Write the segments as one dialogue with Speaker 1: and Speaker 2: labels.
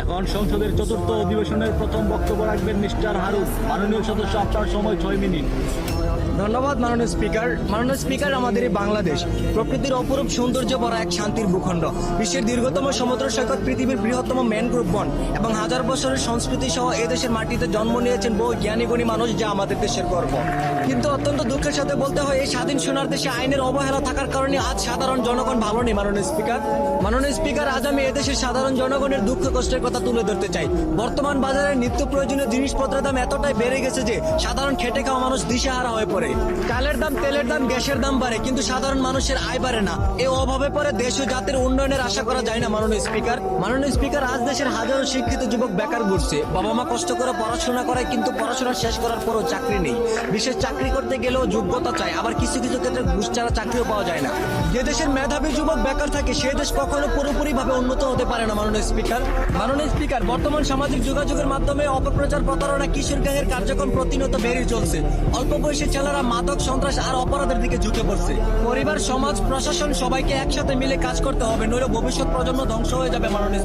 Speaker 1: এখন সংসদের চতুর্থ অধিবেশনের প্রথম বক্তব্য রাখবেন মিস্টার হারুন। মাননীয় সদস্য, আপনার সময় 6 মিনিট।
Speaker 2: ধন্যবাদ মাননীয় স্পিকার। মাননীয় স্পিকার, আমাদের এই বাংলাদেশ প্রকৃতির অপরূপ সৌন্দর্য ভরা এক শান্তির ভূখণ্ড, বিশ্বের দীর্ঘতম সমুদ্র সৈকত, পৃথিবীর বৃহত্তম ম্যানগ্রোভ বন এবং হাজার বছরের সংস্কৃতি সহ এই দেশের মাটিতে জন্ম নিয়েছেন বহু জ্ঞানীগুণী মানুষ, যা আমাদের দেশের গর্ব। কিন্তু অত্যন্ত দুঃখের সাথে বলতে হয়, এই স্বাধীন সোনার দেশে আইনের অবহেলা থাকার কারণে আজ সাধারণ জনগণ ভালো নেই। মাননীয় স্পিকার, আজ আমি এদেশের সাধারণ জনগণের দুঃখ কষ্টের কথা তুলে ধরতে চাই। বর্তমান বাজারে নিত্য প্রয়োজনীয় জিনিসপত্রের দাম এতটাই বেড়ে গেছে যে সাধারণ খেটে খাওয়া মানুষ দিশেহারা হয়ে পড়ে। চালের দাম, তেলের দাম, গ্যাসের দাম বাড়ে, কিন্তু সাধারণ মানুষের আয় বাড়ে না। এই অভাবে পরে দেশ ও জাতির উন্নয়নের আশা করা যায় না। মাননীয় স্পিকার, আজ দেশের হাজারো শিক্ষিত যুবক বেকার ঘুরছে। বাবা মা কষ্ট করে পড়াশোনা করায়, কিন্তু পড়াশোনা শেষ করার পরও চাকরি নেই। বিশেষ চাকরি করতে গেলেও যোগ্যতা চাই, আবার কিছু কিছু ক্ষেত্রে ঘুষ ছাড়া চাকরিও পাওয়া যায় না। যে দেশের মেধাবী যুবক বেকার থাকে, সে দেশ কখনো পুরোপুরি ভাবে উন্নত হতে পারে না। মাননীয় স্পিকার, বর্তমান সামাজিক যোগাযোগের মাধ্যমে অপপ্রচার, প্রতারণা, কিশোর গ্যাংয়ের কার্যক্রম প্রতিনিয়ত বেড়ে চলছে। অল্প বয়সী ছেলেরা মাদক, সন্ত্রাস আর অপরাধের দিকে ঝুঁকে পড়ছে। পরিবার, সমাজ, প্রশাসন সবাইকে একসাথে মিলে কাজ করতে হবে, নইলে ভবিষ্যৎ প্রজন্ম ধ্বংস হয়ে যাবে। মাননীয়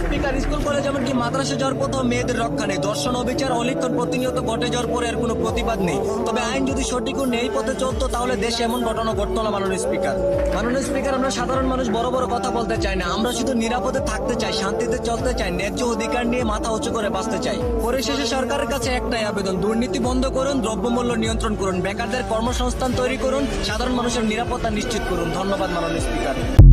Speaker 2: স্পিকার, স্কুল কলেজ এমনকি মাদ্রাসা যাওয়ার কোথাও মেয়েদের রক্ষা নেই। ধর্ষণ, অবিচার, অলিখন প্রতিনিয়ত ঘটে যাওয়ার পরে এর কোনো প্রতিবাদ নেই। তবে আইন যদি সঠিক ও ন্যায় পথে চলতো, তাহলে দেশে এমন ঘটনা ঘটতো না। মাননীয় স্পিকার, আমরা সাধারণ মানুষ বড় বড় কথা বলতে চাই না। আমরা শুধু নিরাপদে থাকতে চাই, শান্তিতে চলতে চাই, ন্যায্য অধিকার নিয়ে মাথা উঁচু করে বাঁচতে চাই। পরিশেষে সরকারের কাছে একটাই আবেদন: দুর্নীতি বন্ধ করুন, দ্রব্যমূল্য নিয়ন্ত্রণ করুন, বেকারদের কর্মসংস্থান তৈরি করুন, সাধারণ মানুষের নিরাপত্তা নিশ্চিত করুন। ধন্যবাদ মাননীয় স্পিকার।